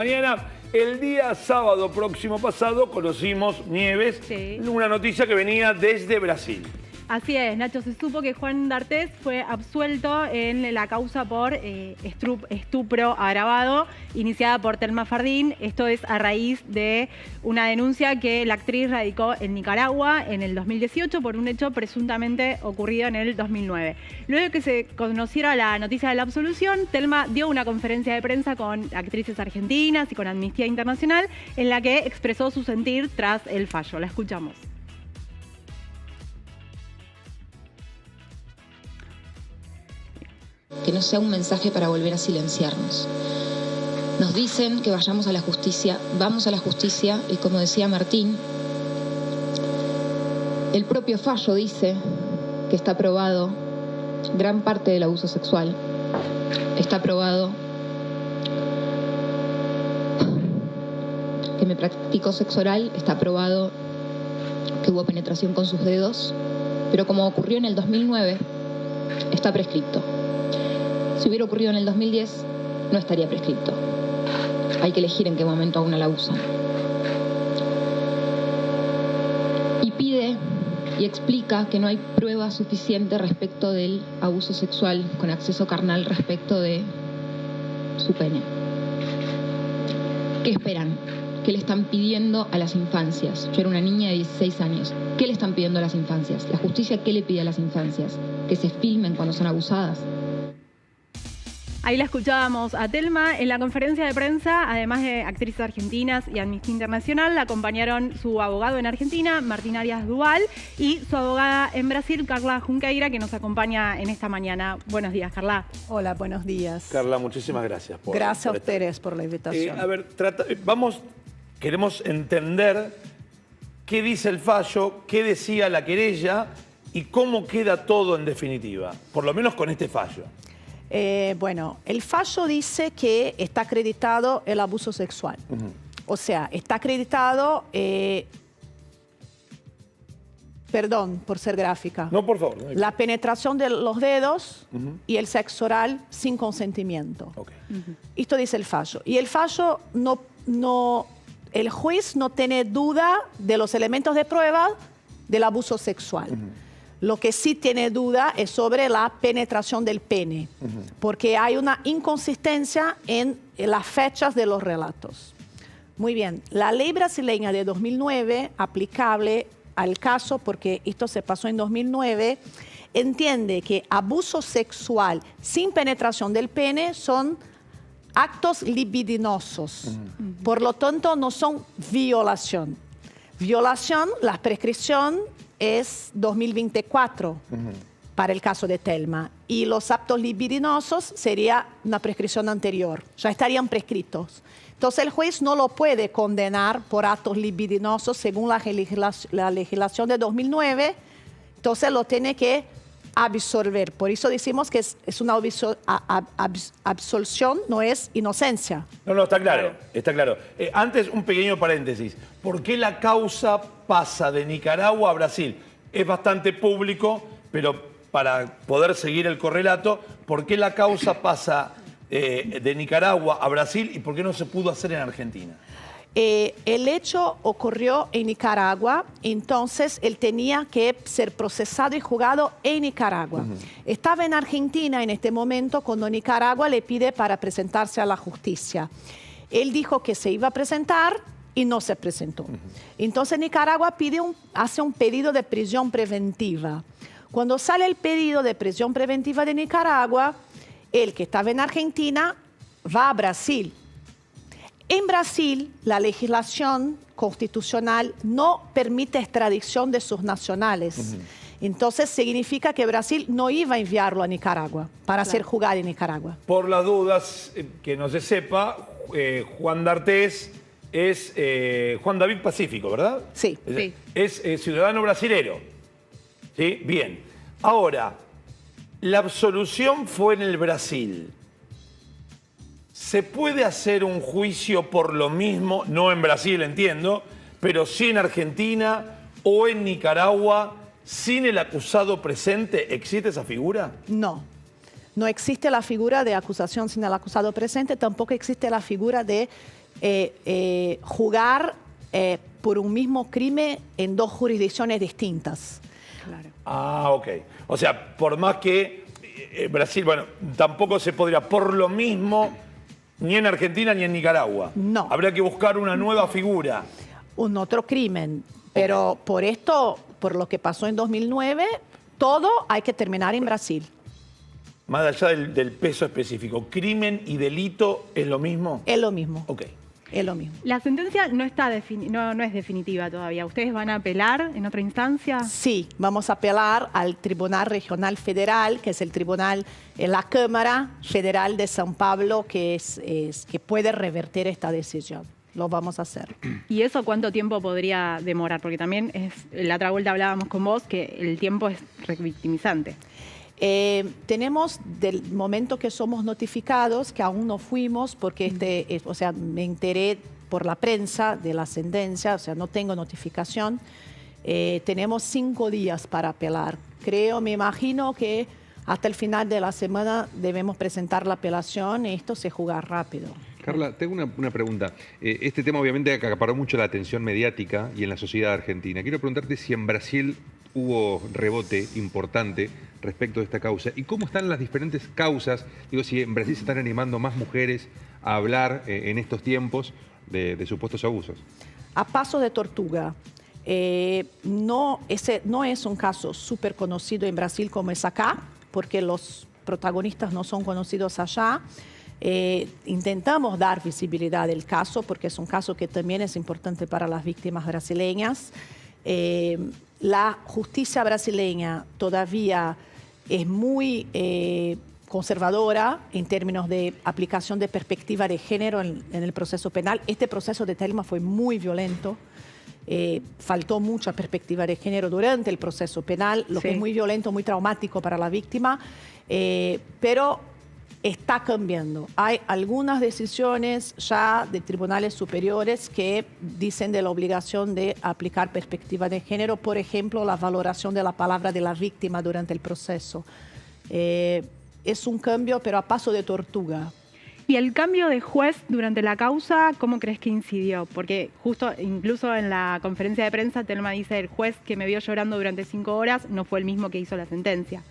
Mañana, el día sábado próximo pasado, conocimos, Nieves, una noticia que venía desde Brasil. Así es, Nacho, se supo que Juan D'Artés fue absuelto en la causa por estupro agravado iniciada por Thelma Fardín. Esto es a raíz de una denuncia que la actriz radicó en Nicaragua en el 2018 por un hecho presuntamente ocurrido en el 2009. Luego de que se conociera la noticia de la absolución, Thelma dio una conferencia de prensa con actrices argentinas y con Amnistía Internacional en la que expresó su sentir tras el fallo. La escuchamos. Que no sea un mensaje para volver a silenciarnos. Nos dicen que vayamos a la justicia, vamos a la justicia y, como decía Martín, el propio fallo dice que está probado gran parte del abuso sexual. Está probado que me practicó sexo oral, está probado que hubo penetración con sus dedos, pero como ocurrió en el 2009, está prescripto. Si hubiera ocurrido en el 2010, no estaría prescripto. Hay que elegir en qué momento a una la usan. Y pide y explica que no hay prueba suficiente respecto del abuso sexual con acceso carnal respecto de su pene. ¿Qué esperan? ¿Qué le están pidiendo a las infancias? Yo era una niña de 16 años. ¿Qué le están pidiendo a las infancias? ¿La justicia qué le pide a las infancias? ¿Que se filmen cuando son abusadas? Ahí la escuchábamos a Thelma en la conferencia de prensa, además de actrices argentinas y Amnistía Internacional, la acompañaron su abogado en Argentina, Martín Arias Duval, y su abogada en Brasil, Carla Junqueira, que nos acompaña en esta mañana. Buenos días, Carla. Hola, buenos días. Carla, muchísimas gracias. Gracias a ustedes por la invitación. A ver, queremos entender qué dice el fallo, qué decía la querella y cómo queda todo en definitiva, por lo menos con este fallo. Bueno, el fallo dice que está acreditado el abuso sexual. O sea, está acreditado, perdón por ser gráfica. No, por favor. No la penetración de los dedos y el sexo oral sin consentimiento. Okay. Esto dice el fallo. Y el fallo el juez no tiene duda de los elementos de prueba del abuso sexual. Lo que sí tiene duda es sobre la penetración del pene, porque hay una inconsistencia en las fechas de los relatos. Muy bien, la ley brasileña de 2009, aplicable al caso, porque esto se pasó en 2009, entiende que abuso sexual sin penetración del pene son actos libidinosos. Por lo tanto, no son violación. Violación, la prescripción es 2024 para el caso de Thelma. Y los actos libidinosos sería una prescripción anterior. Ya estarían prescritos. Entonces el juez no lo puede condenar por actos libidinosos según la legislación de 2009. Entonces lo tiene que absolver. Por eso decimos que es una absolución, no es inocencia. No, está claro, está claro. Antes, un pequeño paréntesis. ¿Por qué la causa pasa de Nicaragua a Brasil? Es bastante público, pero para poder seguir el correlato, ¿por qué la causa pasa de Nicaragua a Brasil y por qué no se pudo hacer en Argentina? El hecho ocurrió en Nicaragua, entonces él tenía que ser procesado y juzgado en Nicaragua. Estaba en Argentina en este momento cuando Nicaragua le pide para presentarse a la justicia. Él dijo que se iba a presentar y no se presentó. Entonces Nicaragua hace un pedido de prisión preventiva. Cuando sale el pedido de prisión preventiva de Nicaragua, él que estaba en Argentina va a Brasil. En Brasil, la legislación constitucional no permite extradición de sus nacionales. Entonces, significa que Brasil no iba a enviarlo a Nicaragua para ser juzgado en Nicaragua. Por las dudas, que no se sepa, Juan D'Artés es Juan David Pacífico, ¿verdad? Sí. Es ciudadano brasilero. ¿Sí? Bien. Ahora, la absolución fue en el Brasil. ¿Se puede hacer un juicio por lo mismo, no en Brasil, entiendo, pero sí en Argentina o en Nicaragua, sin el acusado presente? ¿Existe esa figura? No. No existe la figura de acusación sin el acusado presente, tampoco existe la figura de jugar por un mismo crimen en dos jurisdicciones distintas. Claro. Ah, ok. O sea, por más que Brasil, bueno, tampoco se podría por lo mismo ni en Argentina ni en Nicaragua. No. Habría que buscar una nueva figura. Un otro crimen. Pero por esto, por lo que pasó en 2009, todo hay que terminar en Brasil. Más allá del peso específico, ¿crimen y delito es lo mismo? Es lo mismo. Ok. Es lo mismo. La sentencia no es definitiva todavía. ¿Ustedes van a apelar en otra instancia? Sí, vamos a apelar al Tribunal Regional Federal, que es el tribunal en la Cámara Federal de São Paulo, que que puede revertir esta decisión. Lo vamos a hacer. ¿Y eso cuánto tiempo podría demorar? Porque también la otra vuelta hablábamos con vos que el tiempo es revictimizante. Tenemos del momento que somos notificados, que aún no fuimos, porque o sea, me enteré por la prensa de la sentencia, o sea, no tengo notificación. Tenemos 5 días para apelar. Me imagino que hasta el final de la semana debemos presentar la apelación y esto se juega rápido. Carla, tengo una pregunta. Este tema obviamente acaparó mucho la atención mediática y en la sociedad argentina. Quiero preguntarte si en Brasil hubo rebote importante respecto de esta causa y cómo están las diferentes causas. Digo, si en Brasil se están animando más mujeres a hablar en estos tiempos de supuestos abusos. A paso de tortuga. Ese no es un caso súper conocido en Brasil como es acá, porque los protagonistas no son conocidos allá. Intentamos dar visibilidad al caso porque es un caso que también es importante para las víctimas brasileñas. La justicia brasileña todavía es muy conservadora en términos de aplicación de perspectiva de género en el proceso penal. Este proceso de Thelma fue muy violento. Faltó mucha perspectiva de género durante el proceso penal, lo que es muy violento, muy traumático para la víctima, pero está cambiando. Hay algunas decisiones ya de tribunales superiores que dicen de la obligación de aplicar perspectiva de género, por ejemplo, la valoración de la palabra de la víctima durante el proceso. Es un cambio, pero a paso de tortuga. ¿Y el cambio de juez durante la causa, cómo crees que incidió? Porque justo, incluso en la conferencia de prensa, Thelma dice, el juez que me vio llorando durante 5 horas no fue el mismo que hizo la sentencia.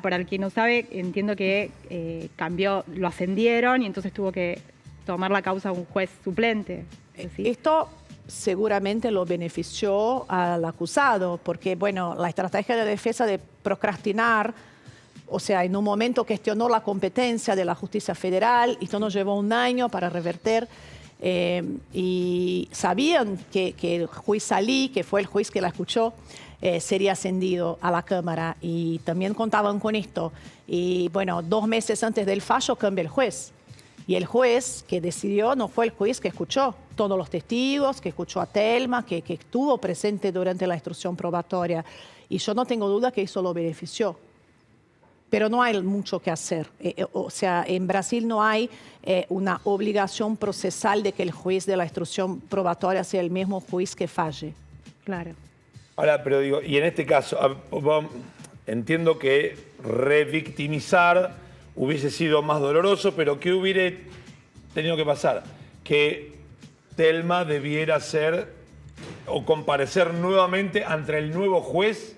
Para el que no sabe, entiendo que cambió, lo ascendieron y entonces tuvo que tomar la causa un juez suplente. ¿Sí? Esto seguramente lo benefició al acusado, porque bueno, la estrategia de defensa de procrastinar, o sea, en un momento cuestionó la competencia de la justicia federal, y esto nos llevó 1 año para reverter, y sabían que el juez Salí, que fue el juez que la escuchó, sería ascendido a la Cámara, y también contaban con esto. Y bueno, 2 meses antes del fallo cambia el juez. Y el juez que decidió no fue el juez que escuchó todos los testigos, que escuchó a Thelma, que estuvo presente durante la instrucción probatoria. Y yo no tengo duda que eso lo benefició. Pero no hay mucho que hacer. O sea, en Brasil no hay una obligación procesal de que el juez de la instrucción probatoria sea el mismo juez que falle. Claro. Ahora, pero digo, y en este caso, entiendo que revictimizar hubiese sido más doloroso, pero ¿qué hubiera tenido que pasar? Que Thelma debiera ser o comparecer nuevamente ante el nuevo juez.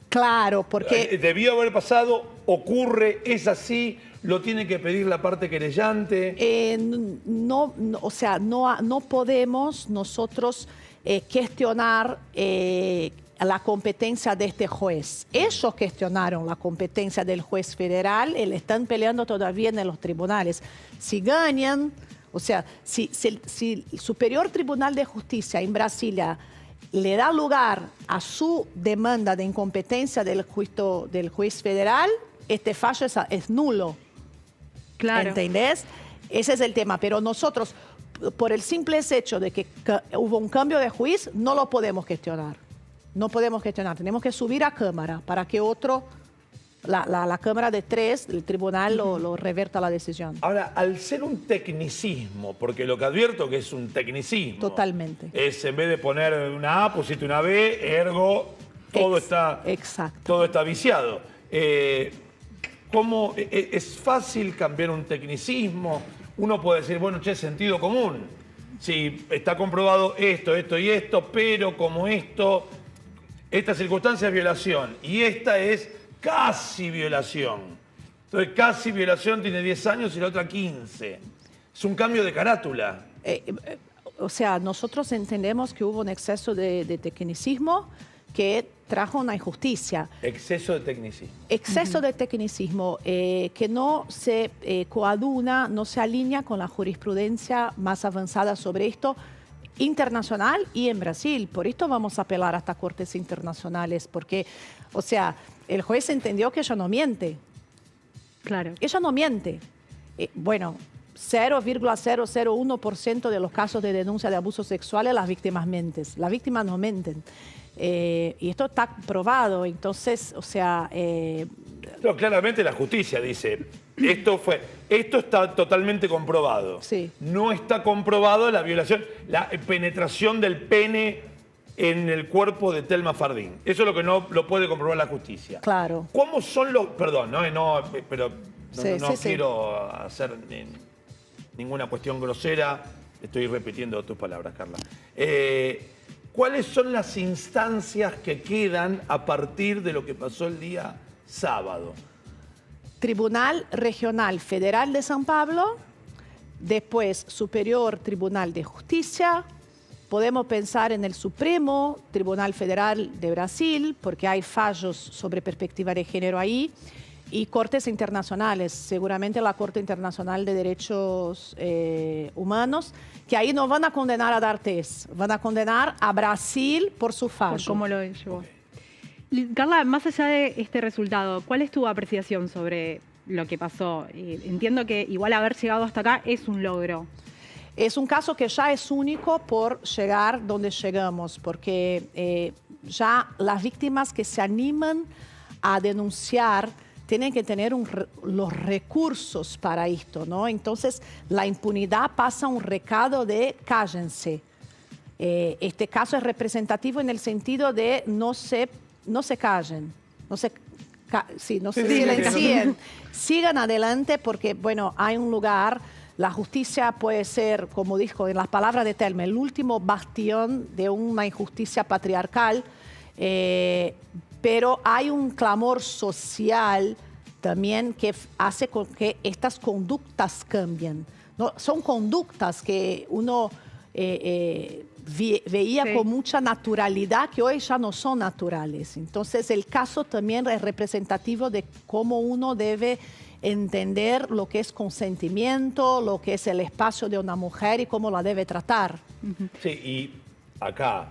Claro, porque Debió haber pasado, ocurre, es así, lo tiene que pedir la parte querellante. o sea, no podemos nosotros cuestionar la competencia de este juez. Ellos cuestionaron la competencia del juez federal y le están peleando todavía en los tribunales. Si ganan, o sea, si el Superior Tribunal de Justicia en Brasilia le da lugar a su demanda de incompetencia del juez federal, este fallo es nulo. Claro. ¿Entendés? Ese es el tema. Pero nosotros, por el simple hecho de que hubo un cambio de juez, no lo podemos gestionar. No podemos gestionar. Tenemos que subir a Cámara para que la Cámara de 3, el tribunal, lo reverta la decisión. Ahora, al ser un tecnicismo, porque lo que advierto que es un tecnicismo. Totalmente. Es en vez de poner una A, pusiste una B, ergo, todo está viciado. ¿Cómo es fácil cambiar un tecnicismo uno puede decir, bueno, che, sentido común. Sí, está comprobado esto, esto y esto, pero como esta circunstancia es violación y esta es casi violación. Entonces, casi violación tiene 10 años y la otra 15. Es un cambio de carátula. O sea, nosotros entendemos que hubo un exceso de tecnicismo que trajo una injusticia. Exceso de tecnicismo. Exceso de tecnicismo que no se coaduna, no se alinea con la jurisprudencia más avanzada sobre esto, internacional y en Brasil. Por esto vamos a apelar hasta cortes internacionales, porque, o sea, el juez entendió que ella no miente. Claro. Ella no miente. Bueno, 0,001% de los casos de denuncia de abusos sexuales las víctimas mienten. Las víctimas no mienten. Y esto está probado. Entonces, o sea... No, claramente la justicia dice, esto está totalmente comprobado. Sí. No está comprobado la violación, la penetración del pene en el cuerpo de Thelma Fardín. Eso es lo que no lo puede comprobar la justicia. Claro. ¿Cómo son los...? Perdón, pero no Sí. quiero hacer ninguna cuestión grosera. Estoy repitiendo tus palabras, Carla. ¿Cuáles son las instancias que quedan a partir de lo que pasó el día sábado? Tribunal Regional Federal de San Pablo, después Superior Tribunal de Justicia, podemos pensar en el Supremo Tribunal Federal de Brasil, porque hay fallos sobre perspectiva de género ahí, y cortes internacionales, seguramente la Corte Internacional de Derechos Humanos, que ahí no van a condenar a D'Artés, van a condenar a Brasil por su fallo. Por cómo lo llevó. Carla, más allá de este resultado, ¿cuál es tu apreciación sobre lo que pasó? Entiendo que igual haber llegado hasta acá es un logro. Es un caso que ya es único por llegar donde llegamos, porque ya las víctimas que se animan a denunciar tienen que tener los recursos para esto, ¿no? Entonces, la impunidad pasa un recado de cállense. Este caso es representativo en el sentido de no se callen, no se silencien, sigan adelante porque, bueno, hay un lugar, la justicia puede ser, como dijo en las palabras de Thelma, el último bastión de una injusticia patriarcal, pero hay un clamor social también que hace con que estas conductas cambien, ¿no? Son conductas que uno veía con mucha naturalidad, que hoy ya no son naturales. Entonces, el caso también es representativo de cómo uno debe entender lo que es consentimiento, lo que es el espacio de una mujer y cómo la debe tratar. Sí, y acá,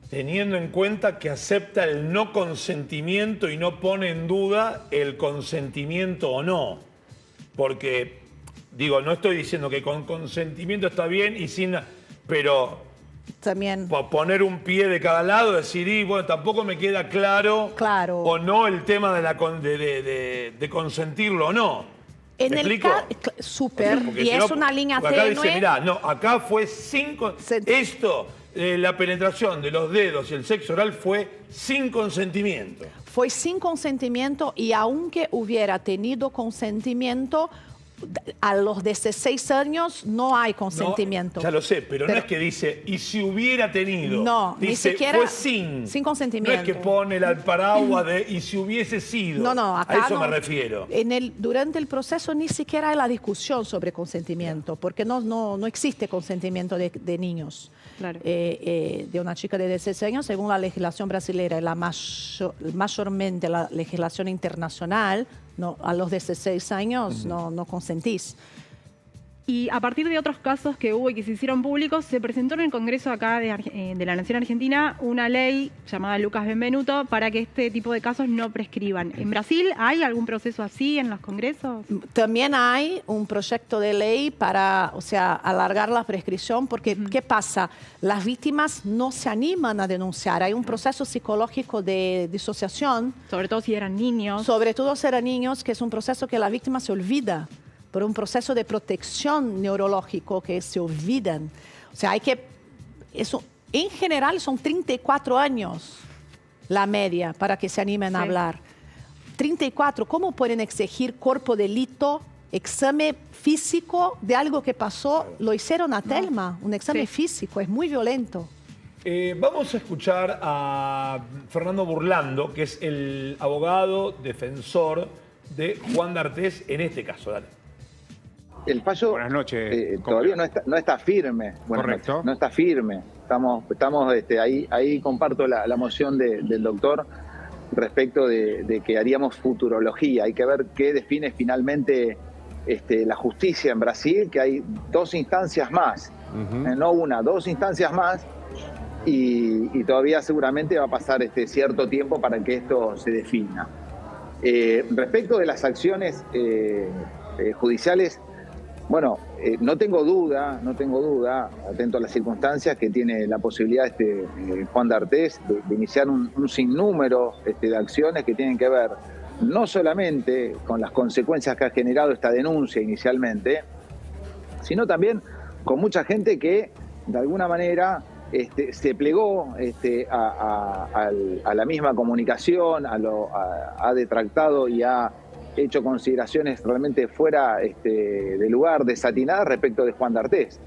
teniendo en cuenta que acepta el no consentimiento y no pone en duda el consentimiento o no. Porque, digo, no estoy diciendo que con consentimiento está bien y sin... Pero también poner un pie de cada lado, decir, y bueno, tampoco me queda claro o no el tema de consentirlo o no. En ¿Me el explico? Súper, y si es no, una línea acá tenue. dice, mirá, no, acá fue la penetración de los dedos y el sexo oral fue sin consentimiento. Fue sin consentimiento y aunque hubiera tenido consentimiento, a los 16 años no hay consentimiento. No, ya lo sé, pero no es que dice, y si hubiera tenido. No, dice, ni siquiera fue sin consentimiento. No es que pone el paraguas de, y si hubiese sido. No, acá a eso me refiero. Durante el proceso ni siquiera hay la discusión sobre consentimiento, porque no existe consentimiento de niños. Claro. De una chica de 16 años, según la legislación brasileña y mayormente la legislación internacional, no, a los 16 años no consentís. Y a partir de otros casos que hubo y que se hicieron públicos, se presentó en el Congreso acá de la Nación Argentina una ley llamada Lucas Benvenuto para que este tipo de casos no prescriban. ¿En Brasil hay algún proceso así en los congresos? También hay un proyecto de ley para, o sea, alargar la prescripción, porque ¿qué pasa? Las víctimas no se animan a denunciar. Hay un proceso psicológico de disociación. Sobre todo si eran niños. Sobre todo si eran niños, que es un proceso que la víctima se olvida. Por un proceso de protección neurológico que se olvidan. O sea, en general son 34 años la media para que se animen a hablar. 34, ¿cómo pueden exigir cuerpo delito examen físico de algo que pasó, lo hicieron a Telma, un examen físico, es muy violento. Vamos a escuchar a Fernando Burlando, que es el abogado defensor de Juan D'Artés en este caso. Dale. El fallo Buenas noches, todavía no está firme. Correcto. Noches, no está firme. Estamos ahí comparto la moción del doctor respecto de que haríamos futurología. Hay que ver qué define finalmente la justicia en Brasil, que hay 2 instancias más, no una, 2 instancias más, y todavía seguramente va a pasar cierto tiempo para que esto se defina. Respecto de las acciones judiciales, bueno, no tengo duda, atento a las circunstancias, que tiene la posibilidad Juan D'Artés de iniciar un sinnúmero de acciones que tienen que ver no solamente con las consecuencias que ha generado esta denuncia inicialmente, sino también con mucha gente que de alguna manera se plegó a la misma comunicación, ha detractado y ha hecho consideraciones realmente fuera de lugar, desatinadas respecto de Juan D'Artés.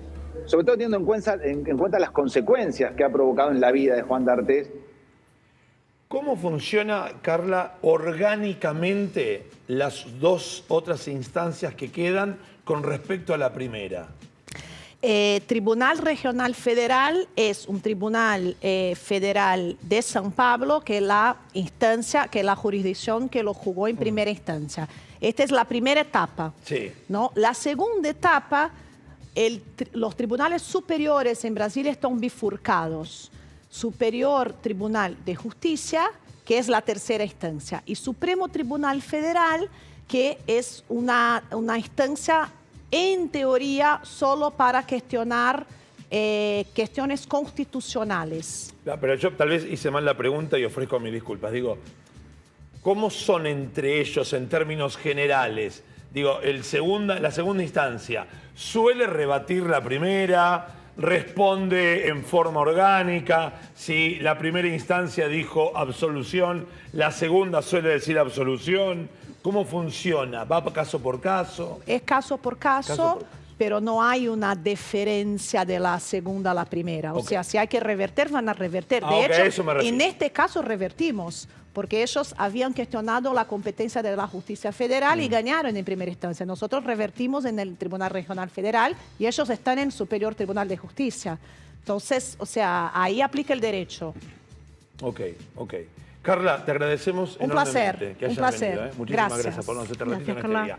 Sobre todo teniendo en cuenta las consecuencias que ha provocado en la vida de Juan D'Artés. ¿Cómo funciona, Carla, orgánicamente las 2 otras instancias que quedan con respecto a la primera? Tribunal Regional Federal es un tribunal federal de San Pablo, que es la instancia, que es la jurisdicción que lo jugó en primera instancia. Esta es la primera etapa. Sí. ¿No? La segunda etapa, los tribunales superiores en Brasil están bifurcados. Superior Tribunal de Justicia, que es la tercera instancia, y Supremo Tribunal Federal, que es una instancia en teoría solo para cuestionar cuestiones constitucionales. Pero yo tal vez hice mal la pregunta y ofrezco mis disculpas. Digo, ¿cómo son entre ellos en términos generales? Digo, la segunda instancia, ¿suele rebatir la primera? ¿Responde en forma orgánica? Si la primera instancia dijo absolución, la segunda suele decir absolución. ¿Cómo funciona? ¿Va caso por caso? Es caso por caso, pero no hay una diferencia de la segunda a la primera. O sea, si hay que reverter, van a reverter. De hecho, en este caso revertimos, porque ellos habían cuestionado la competencia de la justicia federal y ganaron en primera instancia. Nosotros revertimos en el Tribunal Regional Federal y ellos están en el Superior Tribunal de Justicia. Entonces, o sea, ahí aplica el derecho. Ok. Carla, te agradecemos enormemente que hayas venido. Muchísimas gracias por darnos este ratito en este día.